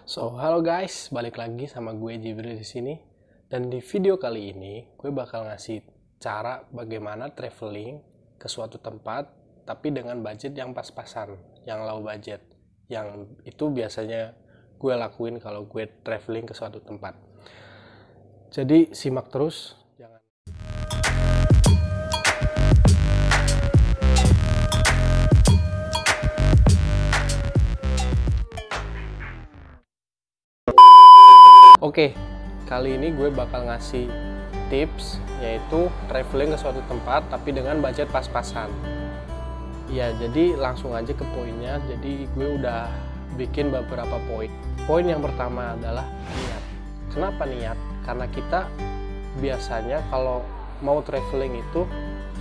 Halo guys, balik lagi sama gue Jibril di sini. Dan di video kali ini, gue bakal ngasih cara bagaimana traveling ke suatu tempat, tapi dengan budget yang pas-pasan, yang low budget. Yang itu biasanya gue lakuin kalau gue traveling ke suatu tempat. Jadi simak terus, jangan. Oke, kali ini gue bakal ngasih tips, yaitu traveling ke suatu tempat tapi dengan budget pas-pasan. Ya, jadi langsung aja ke poinnya. Jadi gue udah bikin beberapa poin. Poin yang pertama adalah niat. Kenapa niat? Karena kita biasanya kalau mau traveling itu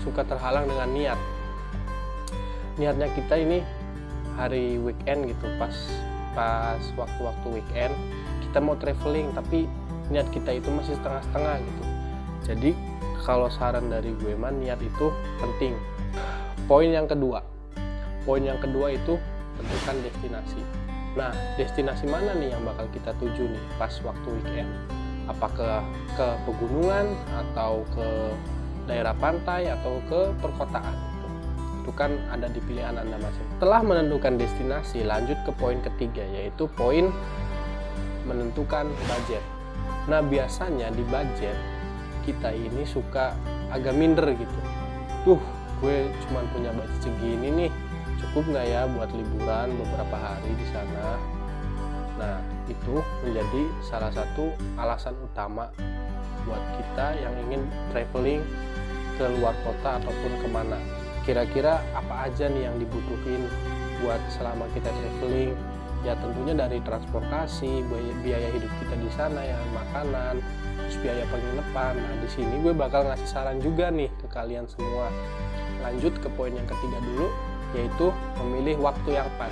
suka terhalang dengan niat. Niatnya kita ini hari weekend gitu, pas waktu-waktu weekend kita mau traveling, tapi niat kita itu masih setengah-setengah gitu. Jadi kalau saran dari gue mah, niat itu penting. Poin yang kedua itu tentukan destinasi. Nah, destinasi mana nih yang bakal kita tuju nih pas waktu weekend? Apakah ke pegunungan, atau ke daerah pantai, atau ke perkotaan? Itu kan ada di pilihan Anda masing. Setelah menentukan destinasi, lanjut ke poin ketiga, yaitu poin menentukan budget. Nah, biasanya di budget kita ini suka agak minder gitu. Gue cuma punya budget segini nih, cukup nggak ya buat liburan beberapa hari di sana? Nah, itu menjadi salah satu alasan utama buat kita yang ingin traveling ke luar kota ataupun kemana. Kira-kira apa aja nih yang dibutuhin buat selama kita traveling? Ya tentunya dari transportasi, biaya hidup kita di sana, ya makanan, terus biaya penginapan. Nah, di sini gue bakal ngasih saran juga nih ke kalian semua. Lanjut ke poin yang ketiga dulu, yaitu memilih waktu yang pas.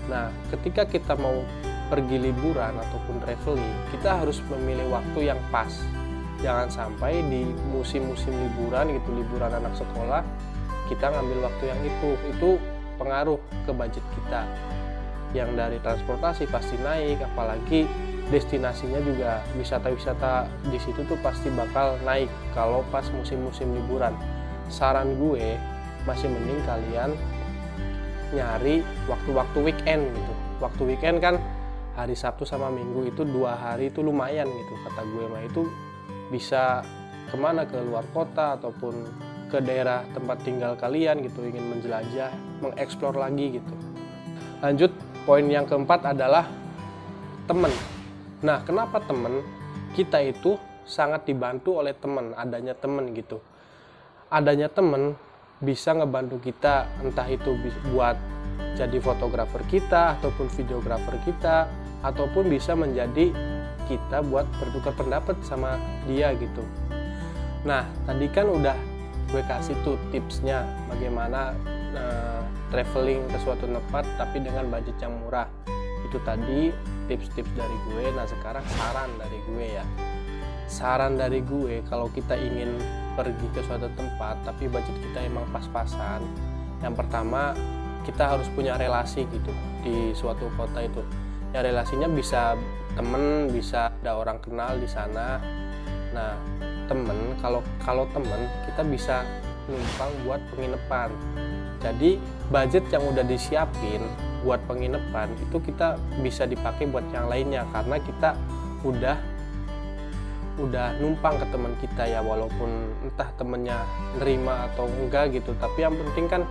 Nah, ketika kita mau pergi liburan ataupun traveling, kita harus memilih waktu yang pas. Jangan sampai di musim-musim liburan gitu, liburan anak sekolah, kita ngambil waktu yang itu pengaruh ke budget kita. Yang dari transportasi pasti naik, apalagi destinasinya juga, wisata-wisata di situ tuh pasti bakal naik kalau pas musim-musim liburan. Saran gue, masih mending kalian nyari waktu-waktu weekend gitu. Waktu weekend kan hari Sabtu sama Minggu, itu 2 hari itu lumayan gitu, kata gue mah. Itu bisa kemana, ke luar kota ataupun ke daerah tempat tinggal kalian gitu, ingin menjelajah, mengeksplor lagi gitu. Lanjut, poin yang keempat adalah teman. Nah, kenapa teman? Kita itu sangat dibantu oleh teman, adanya teman gitu. Adanya teman bisa ngebantu kita, entah itu buat jadi fotografer kita, ataupun videografer kita, ataupun bisa menjadi kita buat bertukar pendapat sama dia gitu. Nah, tadi kan udah gue kasih tuh tipsnya bagaimana traveling ke suatu tempat tapi dengan budget yang murah. Itu tadi tips-tips dari gue. Nah, sekarang saran dari gue ya. Saran dari gue, kalau kita ingin pergi ke suatu tempat tapi budget kita emang pas-pasan, yang pertama kita harus punya relasi gitu di suatu kota itu. Ya, relasinya bisa temen, bisa ada orang kenal di sana. Nah, temen, kalau temen kita bisa numpang buat penginapan. Jadi budget yang udah disiapin buat penginapan itu kita bisa dipakai buat yang lainnya, karena kita udah numpang ke teman kita ya, walaupun entah temennya nerima atau enggak gitu, tapi yang penting kan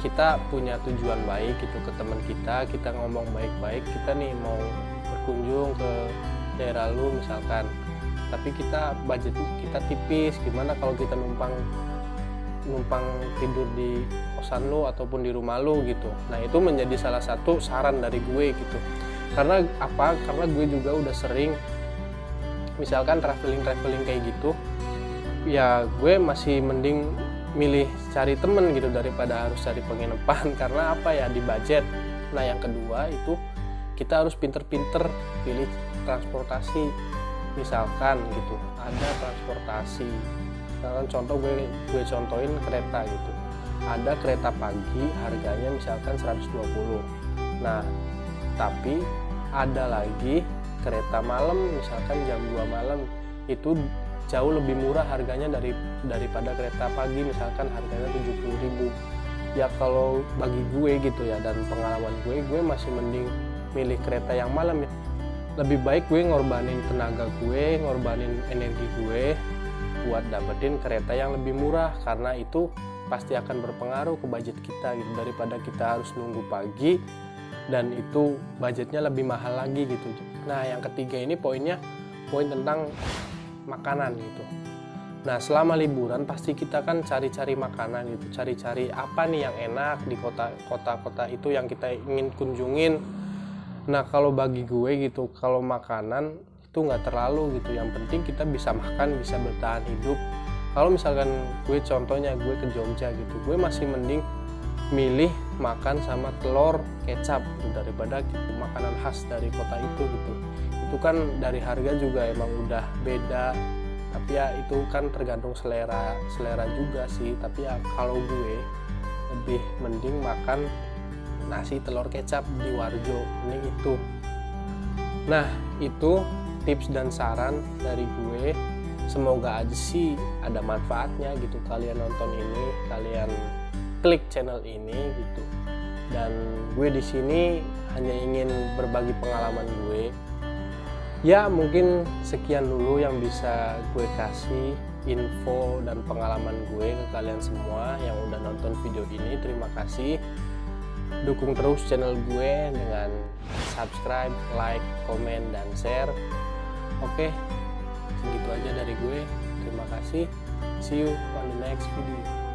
kita punya tujuan baik gitu ke teman kita ngomong baik-baik, kita nih mau berkunjung ke daerah lu misalkan, tapi kita budget kita tipis, gimana kalau kita numpang tidur di kosan lu ataupun di rumah lu gitu. Nah, itu menjadi salah satu saran dari gue gitu. Karena apa? Karena gue juga udah sering misalkan traveling kayak gitu. Ya, gue masih mending milih cari temen gitu daripada harus cari penginapan. Karena apa ya, di budget. Nah, yang kedua itu kita harus pinter-pinter pilih transportasi. Misalkan gitu, ada transportasi. Contoh gue contohin kereta gitu. Ada kereta pagi harganya misalkan 120. Nah, tapi ada lagi kereta malam, misalkan jam 2 malam, itu jauh lebih murah harganya daripada kereta pagi, misalkan harganya 70.000. Ya kalau bagi gue gitu ya, dan pengalaman gue masih mending milih kereta yang malam ya. Lebih baik gue ngorbanin tenaga gue, ngorbanin energi gue buat dapetin kereta yang lebih murah, karena itu pasti akan berpengaruh ke budget kita gitu, daripada kita harus nunggu pagi dan itu budgetnya lebih mahal lagi gitu. Nah yang ketiga ini poin tentang makanan gitu. Nah selama liburan pasti kita kan cari-cari makanan gitu, cari-cari apa nih yang enak di kota-kota itu yang kita ingin kunjungin. Nah kalau bagi gue gitu, kalau makanan itu nggak terlalu gitu, yang penting kita bisa makan, bisa bertahan hidup. Kalau misalkan gue contohnya gue ke Jogja gitu, gue masih mending milih makan sama telur kecap gitu, daripada gitu, makanan khas dari kota itu gitu. Itu kan dari harga juga emang udah beda, tapi ya itu kan tergantung selera juga sih. Tapi ya kalau gue lebih mending makan nasi telur kecap di Warjo, ini itu. Nah itu tips dan saran dari gue, semoga aja sih ada manfaatnya gitu. Kalian nonton ini, kalian klik channel ini gitu, dan gue di sini hanya ingin berbagi pengalaman gue. Ya mungkin sekian dulu yang bisa gue kasih info dan pengalaman gue ke kalian semua yang udah nonton video ini. Terima kasih. Dukung terus channel gue dengan subscribe, like, komen, dan share. Oke, segitu aja dari gue. Terima kasih. See you on the next video.